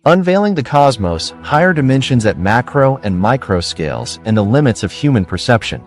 unveiling the cosmos, higher dimensions at macro and micro scales, and the limits of human perception.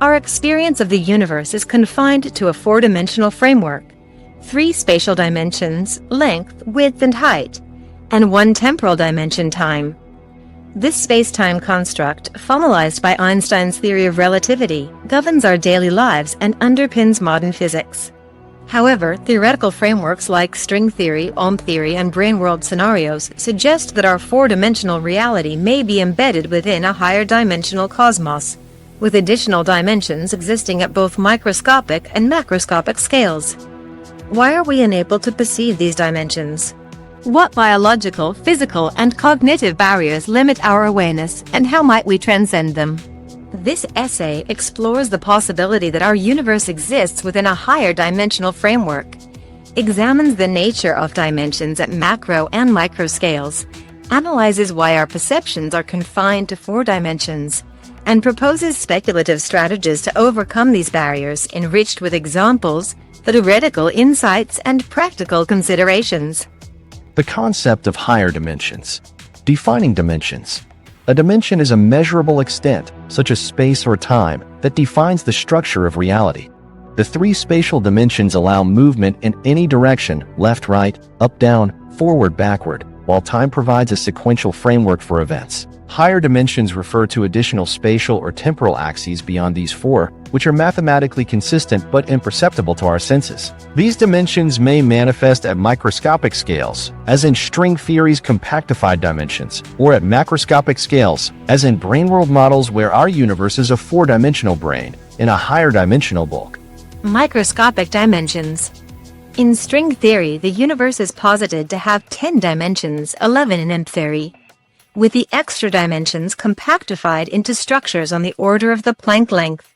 Our experience of the universe is confined to a four-dimensional framework, three spatial dimensions, length, width, and height, and one temporal dimension, time. This space-time construct, formalized by Einstein's theory of relativity, governs our daily lives and underpins modern physics. However, theoretical frameworks like string theory, theory, and braneworld scenarios suggest that our four-dimensional reality may be embedded within a higher dimensional cosmos, with additional dimensions existing at both microscopic and macroscopic scales. Why are we unable to perceive these dimensions? What biological, physical, and cognitive barriers limit our awareness, and how might we transcend them? This essay explores the possibility that our universe exists within a higher dimensional framework, examines the nature of dimensions at macro and micro scales, analyzes why our perceptions are confined to four dimensions, and proposes speculative strategies to overcome these barriers, enriched with examples, theoretical insights, and practical considerations. The concept of higher dimensions. Defining dimensions. A dimension is a measurable extent, such as space or time, that defines the structure of reality. The three spatial dimensions allow movement in any direction, left, right, up, down, forward, backward, while time provides a sequential framework for events. Higher dimensions refer to additional spatial or temporal axes beyond these four, which are mathematically consistent but imperceptible to our senses. These dimensions may manifest at microscopic scales, as in string theory's compactified dimensions, or at macroscopic scales, as in braneworld models where our universe is a four-dimensional brain, in a higher dimensional bulk. Microscopic dimensions. In string theory, the universe is posited to have 10 dimensions, 11 in M theory, with the extra dimensions compactified into structures on the order of the Planck length,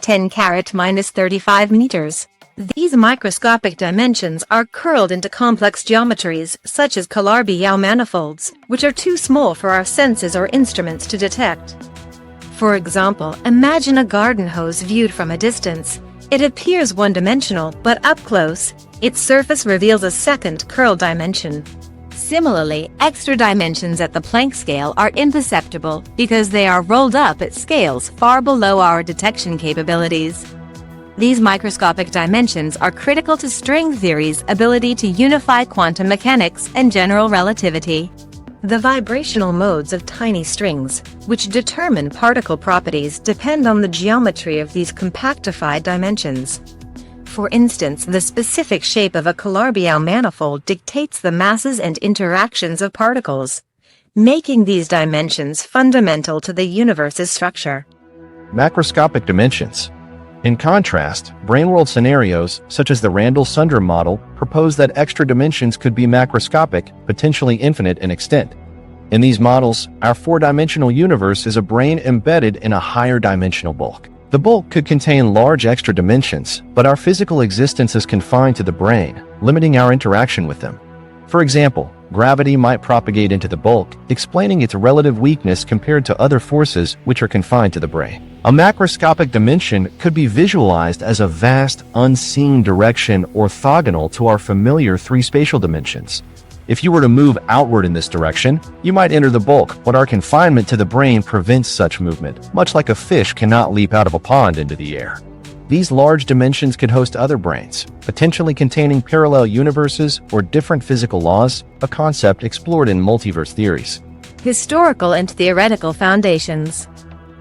10⁻⁻35 meters. These microscopic dimensions are curled into complex geometries, such as Calabi-Yau manifolds, which are too small for our senses or instruments to detect. For example, imagine a garden hose viewed from a distance. It appears one-dimensional, but up close, its surface reveals a second curled dimension. Similarly, extra dimensions at the Planck scale are imperceptible because they are rolled up at scales far below our detection capabilities. These microscopic dimensions are critical to string theory's ability to unify quantum mechanics and general relativity. The vibrational modes of tiny strings, which determine particle properties, depend on the geometry of these compactified dimensions. For instance, the specific shape of a Calabi-Yau manifold dictates the masses and interactions of particles, making these dimensions fundamental to the universe's structure. Macroscopic dimensions. In contrast, braneworld scenarios, such as the Randall-Sundrum model, propose that extra dimensions could be macroscopic, potentially infinite in extent. In these models, our four-dimensional universe is a brain embedded in a higher dimensional bulk. The bulk could contain large extra dimensions, but our physical existence is confined to the brain, limiting our interaction with them. For example, gravity might propagate into the bulk, explaining its relative weakness compared to other forces which are confined to the brain. A macroscopic dimension could be visualized as a vast, unseen direction orthogonal to our familiar three spatial dimensions. If you were to move outward in this direction, you might enter the bulk, but our confinement to the brain prevents such movement, much like a fish cannot leap out of a pond into the air. These large dimensions could host other brains, potentially containing parallel universes or different physical laws, a concept explored in multiverse theories. Historical and theoretical foundations.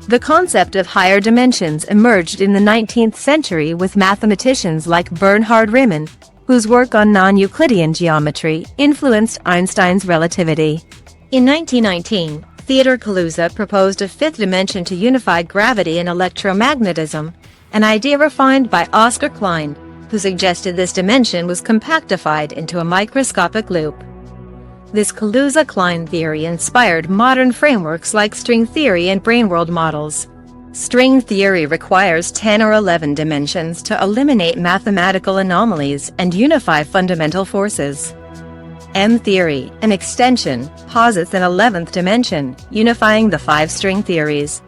The concept of higher dimensions emerged in the 19th century with mathematicians like Bernhard Riemann, whose work on non-Euclidean geometry influenced Einstein's relativity. In 1919, Theodor Kaluza proposed a fifth dimension to unify gravity and electromagnetism, an idea refined by Kaluza-Klein, who suggested this dimension was compactified into a microscopic loop. This Kaluza-Klein theory inspired modern frameworks like string theory and braneworld models. String theory requires 10 or 11 dimensions to eliminate mathematical anomalies and unify fundamental forces. M theory, an extension, posits an 11th dimension, unifying the 5 string theories.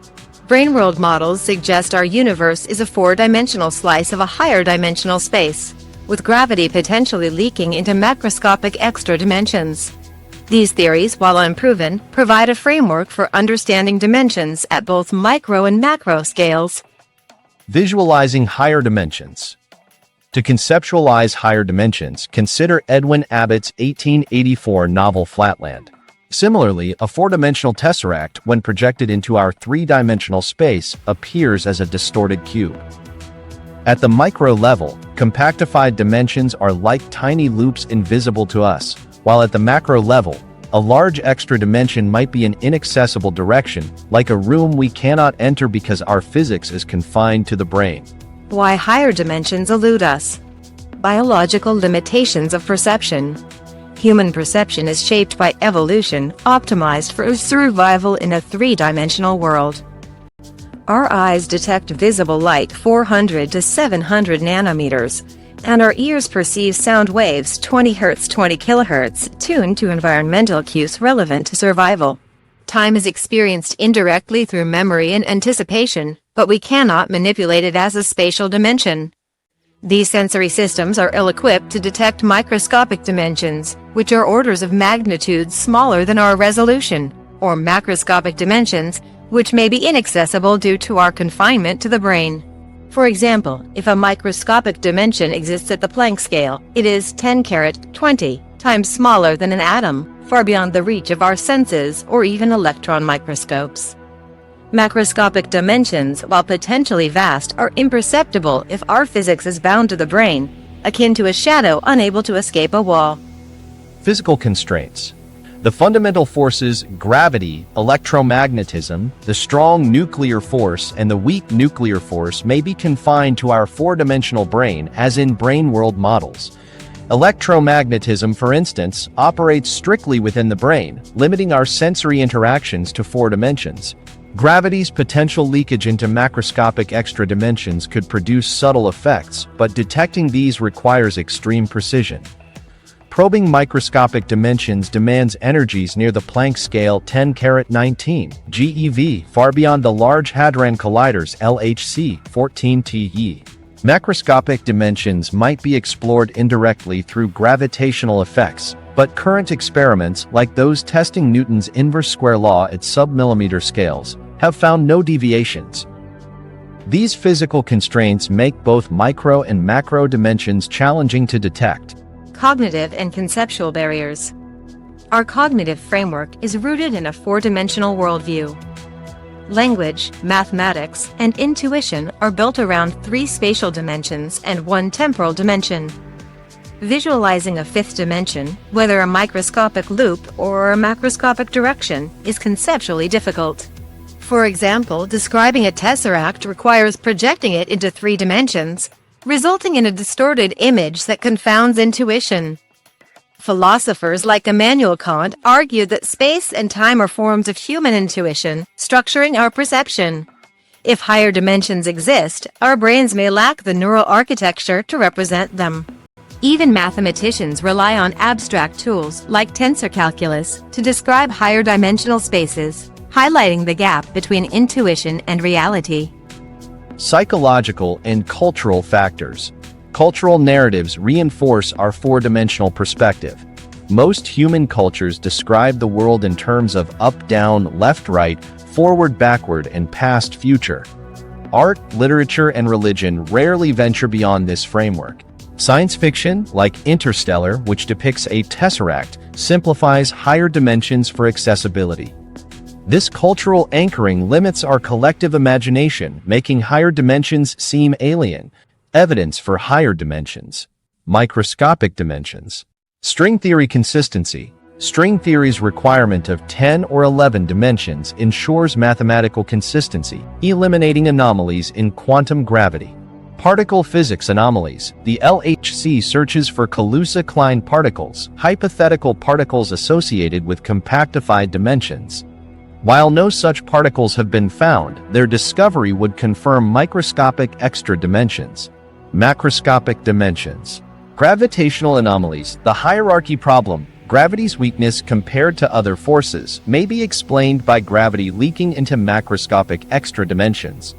Braneworld models suggest our universe is a 4-dimensional slice of a higher dimensional space, with gravity potentially leaking into macroscopic extra dimensions. These theories, while unproven, provide a framework for understanding dimensions at both micro and macro scales. Visualizing higher dimensions. To conceptualize higher dimensions, consider Edwin Abbott's 1884 novel Flatland. Similarly, a four-dimensional tesseract, when projected into our three-dimensional space, appears as a distorted cube. At the micro level, compactified dimensions are like tiny loops invisible to us, while at the macro level, a large extra dimension might be an inaccessible direction, like a room we cannot enter because our physics is confined to the brain. Why higher dimensions elude us. Biological limitations of perception. Human perception is shaped by evolution, optimized for survival in a three-dimensional world. Our eyes detect visible light 400 to 700 nanometers, and our ears perceive sound waves 20 Hz, 20 kHz, tuned to environmental cues relevant to survival. Time is experienced indirectly through memory and anticipation, but we cannot manipulate it as a spatial dimension. These sensory systems are ill-equipped to detect microscopic dimensions, which are orders of magnitude smaller than our resolution, or macroscopic dimensions, which may be inaccessible due to our confinement to the brain. For example, if a microscopic dimension exists at the Planck scale, it is 10^20 times smaller than an atom, far beyond the reach of our senses or even electron microscopes. Macroscopic dimensions, while potentially vast, are imperceptible if our physics is bound to the brain, akin to a shadow unable to escape a wall. Physical constraints. The fundamental forces gravity, electromagnetism, the strong nuclear force, and the weak nuclear force may be confined to our four-dimensional brain, as in brain world models. Electromagnetism, for instance, operates strictly within the brain, limiting our sensory interactions to four dimensions. Gravity's potential leakage into macroscopic extra dimensions could produce subtle effects, but detecting these requires extreme precision. Probing microscopic dimensions demands energies near the Planck scale 10^19 GeV, far beyond the Large Hadron Collider's LHC 14 TeV. Macroscopic dimensions might be explored indirectly through gravitational effects, but current experiments, like those testing Newton's inverse square law at sub-millimeter scales, have found no deviations. These physical constraints make both micro and macro dimensions challenging to detect. Cognitive and conceptual barriers. Our cognitive framework is rooted in a four-dimensional worldview. Language, mathematics, and intuition are built around three spatial dimensions and one temporal dimension. Visualizing a fifth dimension, whether a microscopic loop or a macroscopic direction, is conceptually difficult. For example, describing a tesseract requires projecting it into three dimensions, resulting in a distorted image that confounds intuition. Philosophers like Immanuel Kant argued that space and time are forms of human intuition, structuring our perception. If higher dimensions exist, our brains may lack the neural architecture to represent them. Even mathematicians rely on abstract tools like tensor calculus to describe higher dimensional spaces, highlighting the gap between intuition and reality. Psychological and cultural factors. Cultural narratives reinforce our four-dimensional perspective. Most human cultures describe the world in terms of up-down, left-right, forward-backward, and past-future. Art, literature, and religion rarely venture beyond this framework. Science fiction, like Interstellar, which depicts a tesseract, simplifies higher dimensions for accessibility. This cultural anchoring limits our collective imagination, making higher dimensions seem alien. Evidence for higher dimensions. Microscopic dimensions. String theory consistency. String theory's requirement of 10 or 11 dimensions ensures mathematical consistency, eliminating anomalies in quantum gravity. Particle physics anomalies. The LHC searches for Kaluza-Klein particles, hypothetical particles associated with compactified dimensions. While no such particles have been found, their discovery would confirm microscopic extra dimensions. Macroscopic dimensions. Gravitational anomalies. The hierarchy problem, gravity's weakness compared to other forces, may be explained by gravity leaking into macroscopic extra dimensions.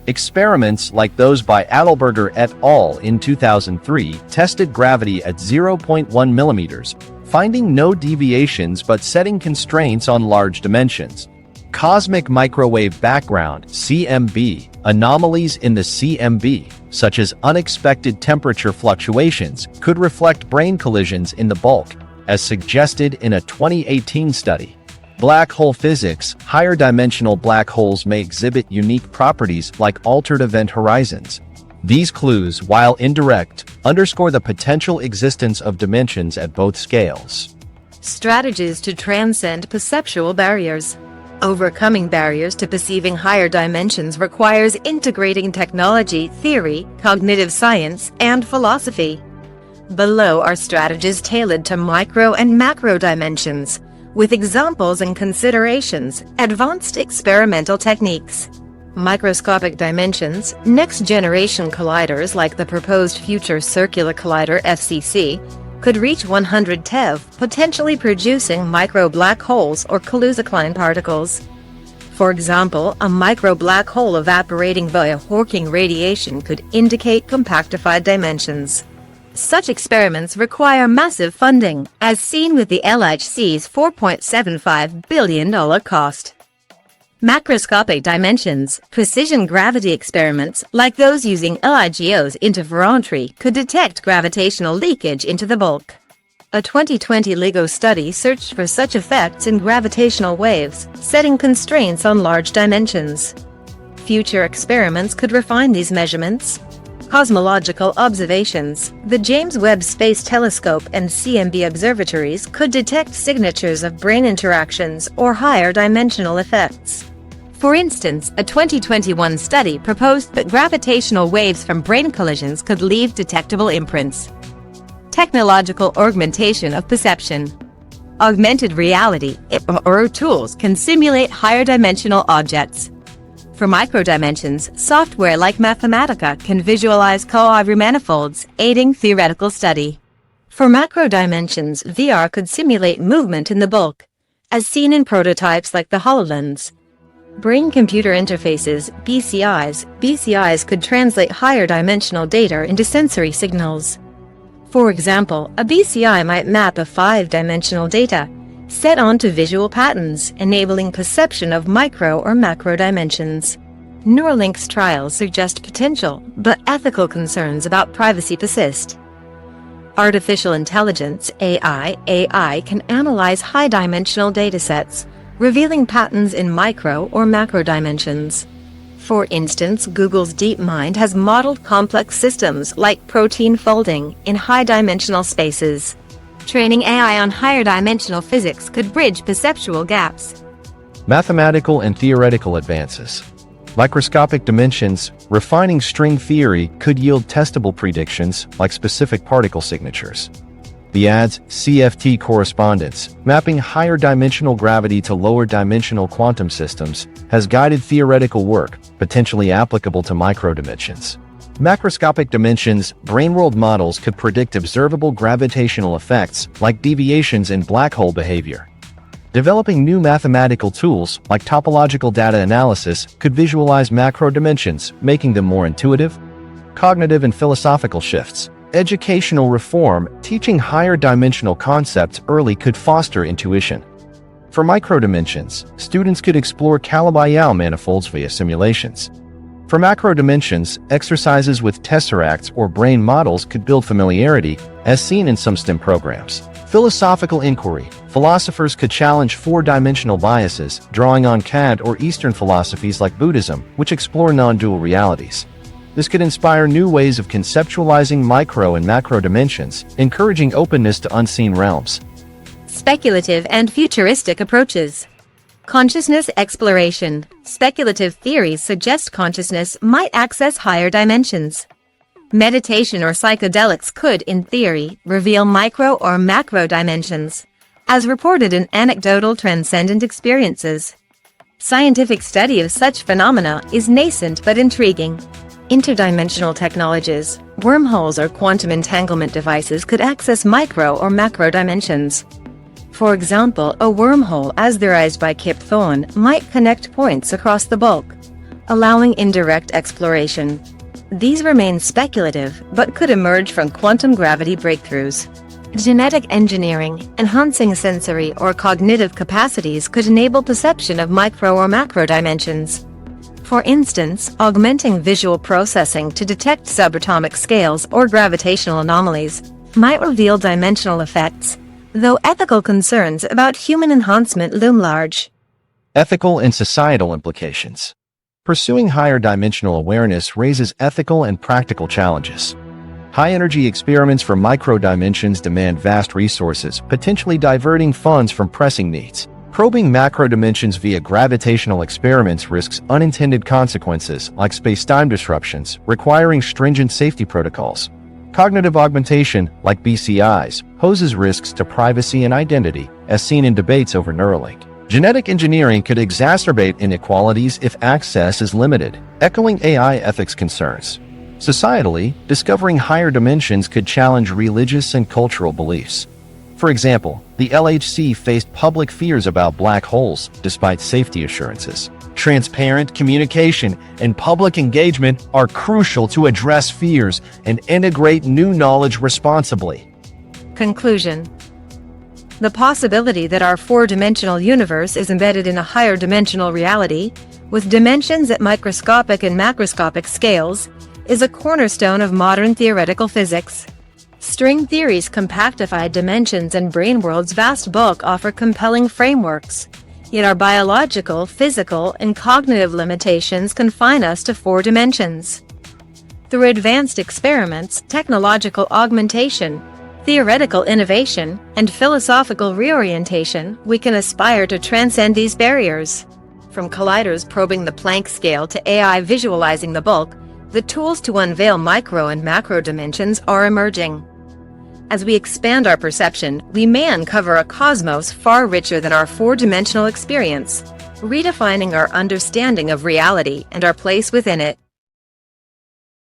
Experiments like those by Adelberger et al. In 2003 tested gravity at 0.1 millimeters, finding no deviations but setting constraints on large dimensions. Cosmic microwave background (CMB) anomalies in the CMB, such as unexpected temperature fluctuations, could reflect brane collisions in the bulk, as suggested in a 2018 study. Black hole physics: higher dimensional black holes may exhibit unique properties like altered event horizons. These clues, while indirect, underscore the potential existence of dimensions at both scales. Strategies to transcend perceptual barriers. Overcoming barriers to perceiving higher dimensions requires integrating technology, theory, cognitive science, and philosophy. Below are strategies tailored to micro and macro dimensions, with examples and considerations. Advanced experimental techniques. Microscopic dimensions. Next-generation colliders like the proposed Future Circular Collider (FCC) could reach 100 TeV, potentially producing micro-black holes or Kaluza-Klein particles. For example, a micro-black hole evaporating via Hawking radiation could indicate compactified dimensions. Such experiments require massive funding, as seen with the LHC's $4.75 billion cost. Macroscopic dimensions. Precision gravity experiments, like those using LIGO's interferometry, could detect gravitational leakage into the bulk. A 2020 LIGO study searched for such effects in gravitational waves, setting constraints on large dimensions. Future experiments could refine these measurements. Cosmological observations. The James Webb Space Telescope and CMB observatories could detect signatures of brane interactions or higher dimensional effects. For instance, a 2021 study proposed that gravitational waves from brane collisions could leave detectable imprints. Technological augmentation of perception. Augmented reality or tools can simulate higher dimensional objects. For microdimensions, software like Mathematica can visualize Calabi-Yau manifolds, aiding theoretical study. For macrodimensions, VR could simulate movement in the bulk, as seen in prototypes like the HoloLens. Brain-computer interfaces, BCIs could translate higher dimensional data into sensory signals. For example, a BCI might map a 5-dimensional data set onto visual patterns, enabling perception of micro or macro dimensions. Neuralink's trials suggest potential, but ethical concerns about privacy persist. Artificial intelligence, AI can analyze high-dimensional datasets, revealing patterns in micro or macro dimensions. For instance, Google's DeepMind has modeled complex systems like protein folding in high-dimensional spaces. Training AI on higher dimensional physics could bridge perceptual gaps. Mathematical and theoretical advances. Microscopic dimensions, refining string theory could yield testable predictions like specific particle signatures. The ADS CFT correspondence, mapping higher dimensional gravity to lower dimensional quantum systems, has guided theoretical work, potentially applicable to microdimensions. Macroscopic dimensions, braneworld models could predict observable gravitational effects like deviations in black hole behavior. Developing new mathematical tools like topological data analysis could visualize macro dimensions, making them more intuitive. Cognitive and philosophical shifts. Educational reform, teaching higher dimensional concepts early could foster intuition. For microdimensions, students could explore Calabi-Yau manifolds via simulations. For macrodimensions, exercises with tesseracts or brain models could build familiarity, as seen in some STEM programs. Philosophical inquiry. Philosophers could challenge four-dimensional biases, drawing on Kant or Eastern philosophies like Buddhism, which explore non-dual realities. This could inspire new ways of conceptualizing micro and macro dimensions, encouraging openness to unseen realms. Speculative and futuristic approaches. Consciousness exploration. Speculative theories suggest consciousness might access higher dimensions. Meditation or psychedelics could, in theory, reveal micro or macro dimensions, as reported in anecdotal transcendent experiences. Scientific study of such phenomena is nascent but intriguing. Interdimensional technologies, wormholes or quantum entanglement devices could access micro or macro dimensions. For example, a wormhole as theorized by Kip Thorne might connect points across the bulk, allowing indirect exploration. These remain speculative, but could emerge from quantum gravity breakthroughs. Genetic engineering, enhancing sensory or cognitive capacities could enable perception of micro or macro dimensions. For instance, augmenting visual processing to detect subatomic scales or gravitational anomalies might reveal dimensional effects, though ethical concerns about human enhancement loom large. Ethical and societal implications. Pursuing higher dimensional awareness raises ethical and practical challenges. High-energy experiments for micro-dimensions demand vast resources, potentially diverting funds from pressing needs. Probing macro-dimensions via gravitational experiments risks unintended consequences like space-time disruptions, requiring stringent safety protocols. Cognitive augmentation, like BCIs, poses risks to privacy and identity, as seen in debates over Neuralink. Genetic engineering could exacerbate inequalities if access is limited, echoing AI ethics concerns. Societally, discovering higher dimensions could challenge religious and cultural beliefs. For example, the LHC faced public fears about black holes despite safety assurances. Transparent communication and public engagement are crucial to address fears and integrate new knowledge responsibly. Conclusion. The possibility that our four-dimensional universe is embedded in a higher dimensional reality, with dimensions at microscopic and macroscopic scales, is a cornerstone of modern theoretical physics. String theory's compactified dimensions and braneworlds' vast bulk offer compelling frameworks, yet our biological, physical, and cognitive limitations confine us to four dimensions. Through advanced experiments, technological augmentation, theoretical innovation, and philosophical reorientation, we can aspire to transcend these barriers. From colliders probing the Planck scale to AI visualizing the bulk, the tools to unveil micro and macro dimensions are emerging. As we expand our perception, we may uncover a cosmos far richer than our four-dimensional experience, redefining our understanding of reality and our place within it.